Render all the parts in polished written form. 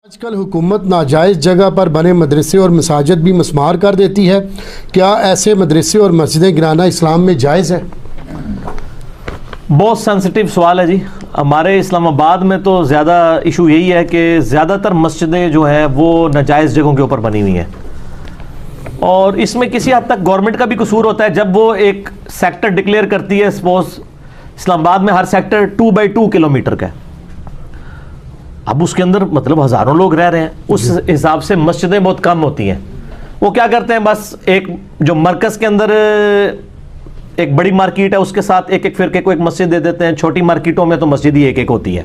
آج کل حکومت ناجائز جگہ پر بنے مدرسے اور مساجد بھی مسمار کر دیتی ہے۔ کیا ایسے مدرسے اور مسجدیں گرانا اسلام میں جائز ہے؟ بہت سینسٹیو سوال ہے جی۔ ہمارے اسلام آباد میں تو زیادہ ایشو یہی ہے کہ زیادہ تر مسجدیں جو ہیں وہ ناجائز جگہوں کے اوپر بنی ہوئی ہیں، اور اس میں کسی حد تک گورنمنٹ کا بھی قصور ہوتا ہے جب وہ ایک سیکٹر ڈکلیئر کرتی ہے۔ سپوز اسلام آباد میں ہر سیکٹر 2x2 کلومیٹر کا ہے، اب اس کے اندر مطلب ہزاروں لوگ رہ رہے ہیں، اس حساب سے مسجدیں بہت کم ہوتی ہیں۔ وہ کیا کرتے ہیں، بس ایک جو مرکز کے اندر ایک بڑی مارکیٹ ہے اس کے ساتھ ایک ایک فرقے کو ایک مسجد دے دیتے ہیں۔ چھوٹی مارکیٹوں میں تو مسجد ہی ایک ایک ہوتی ہے۔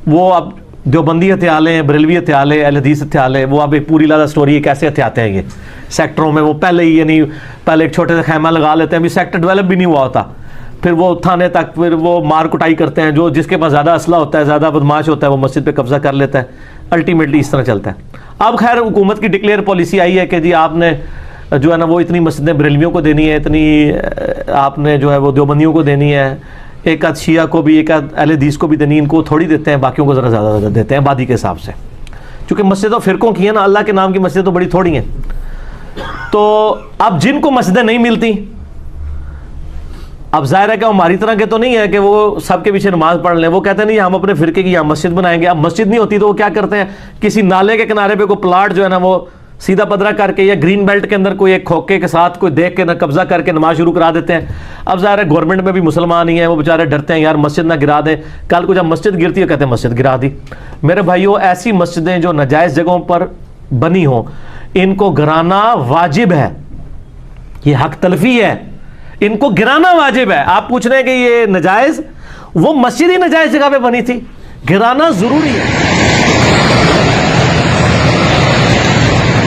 وہ اب دیوبندی ہتھیالے ہیں، بریلوی ہتھیالے، اہل حدیث ہتھیالے، وہ اب ایک پوری لادہ سٹوری ہے کیسے ہتھیاتے ہیں یہ سیکٹروں میں۔ وہ پہلے ہی یعنی پہلے ایک چھوٹے سے خیمہ لگا لیتے ہیں، ابھی سیکٹر ڈیولپ بھی نہیں ہوا ہوتا، پھر وہ تھانے تک پھر وہ مار کٹائی کرتے ہیں۔ جو جس کے پاس زیادہ اسلحہ ہوتا ہے، زیادہ بدماش ہوتا ہے، وہ مسجد پہ قبضہ کر لیتا ہے۔ الٹیمیٹلی اس طرح چلتا ہے۔ اب خیر حکومت کی ڈکلیئر پالیسی آئی ہے کہ جی آپ نے جو ہے نا وہ اتنی مسجدیں بریلویوں کو دینی ہے، اتنی آپ نے جو ہے وہ دیوبندیوں کو دینی ہے، ایک آدھ شیعہ کو بھی، ایک آدھ اہل حدیث کو بھی دینی، ان کو تھوڑی دیتے ہیں، باقیوں کو ذرا زیادہ دیتے ہیں آبادی کے حساب سے، چونکہ مسجد تو فرقوں کی ہیں نا، اللہ کے نام کی مسجد تو بڑی تھوڑی ہیں۔ تو اب جن کو مسجدیں نہیں ملتی، اب ظاہر ہے کہ ہماری طرح کے تو نہیں ہے کہ وہ سب کے پیچھے نماز پڑھ لیں۔ وہ کہتے ہیں نہیں ہم اپنے فرقے کی یہاں مسجد بنائیں گے۔ اب مسجد نہیں ہوتی تو وہ کیا کرتے ہیں، کسی نالے کے کنارے پہ کوئی پلاٹ جو ہے نا وہ سیدھا پدرا کر کے یا گرین بیلٹ کے اندر کوئی ایک کھوکے کے ساتھ کوئی دیکھ کے نہ قبضہ کر کے نماز شروع کرا دیتے ہیں۔ اب ظاہر ہے گورنمنٹ میں بھی مسلمان ہی ہیں، وہ بیچارے ڈرتے ہیں یار مسجد نہ گرا دیں، کل کو جب مسجد گرتی ہے کہتے ہیں مسجد گرا دی۔ میرے بھائیو، ایسی مسجدیں جو ناجائز جگہوں پر بنی ہوں ان کو گرانا واجب ہے، یہ حق تلفی ہے، ان کو گرانا واجب ہے۔ آپ پوچھ رہے ہیں کہ یہ ناجائز، وہ مسجد ہی ناجائز جگہ پہ بنی تھی، گرانا ضروری ہے۔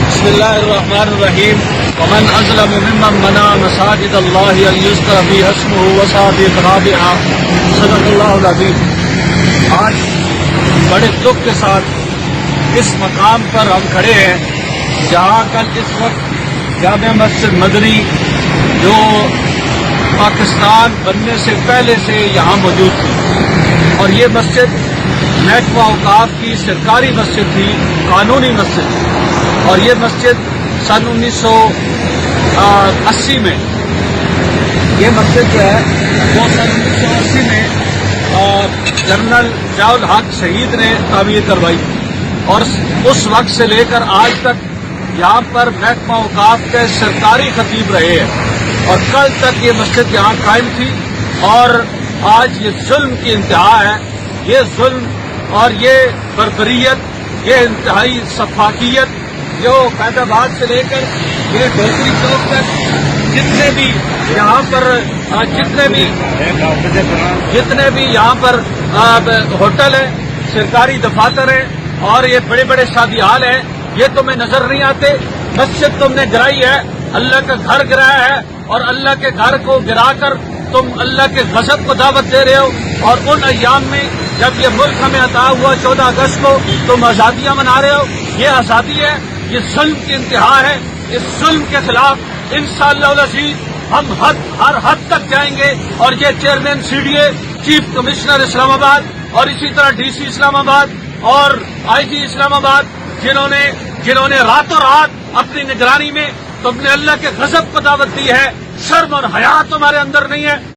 بسم اللہ الرحمن الرحیم۔ ومن اظلم ممن منع مساجد اللہ ان یذکر فیہا اسمہ وسعی فی خرابہا، صدق اللہ العظیم۔ آج بڑے دکھ کے ساتھ اس مقام پر ہم کھڑے ہیں جہاں کل اس وقت جامع مسجد مدنی جو پاکستان بننے سے پہلے سے یہاں موجود تھی، اور یہ مسجد محکمہ اوقاف کی سرکاری مسجد تھی، قانونی مسجد تھی، اور یہ مسجد سن 1980 میں یہ مسجد جو ہے وہ سن 1980 میں جنرل ضیاء الحق شہید نے تعمیر کروائی، اور اس وقت سے لے کر آج تک یہاں پر محکمہ اوقاف کے سرکاری خطیب رہے ہیں، اور کل تک یہ مسجد یہاں قائم تھی۔ اور آج یہ ظلم کی انتہا ہے، یہ ظلم اور یہ بربریت، یہ انتہائی سفاکیت جو فیض آباد سے لے کر یہ ڈوگری چوک تک جتنے بھی یہاں پر جتنے بھی یہاں پر ہوٹل ہیں، سرکاری دفاتر ہیں، اور یہ بڑے بڑے شادی ہال ہیں، یہ تمہیں نظر نہیں آتے۔ مسجد تم نے گرائی ہے، اللہ کا گھر گرایا ہے، اور اللہ کے گھر کو گرا کر تم اللہ کے غضب کو دعوت دے رہے ہو۔ اور ان ایام میں جب یہ ملک ہمیں عطا ہوا 14 اگست کو تم آزادیاں منا رہے ہو، یہ آزادی ہے، یہ ظلم کی انتہا ہے۔ اس ظلم کے خلاف انشاءاللہ العزیز ہم ہر حد تک جائیں گے، اور یہ چیئرمین CDA، چیف کمشنر اسلام آباد، اور اسی طرح DC اسلام آباد اور IG اسلام آباد، جنہوں نے راتوں رات اپنی نگرانی میں تم نے اللہ کے غضب کو دعوت دی ہے، شرم اور حیا تمہارے اندر نہیں ہے۔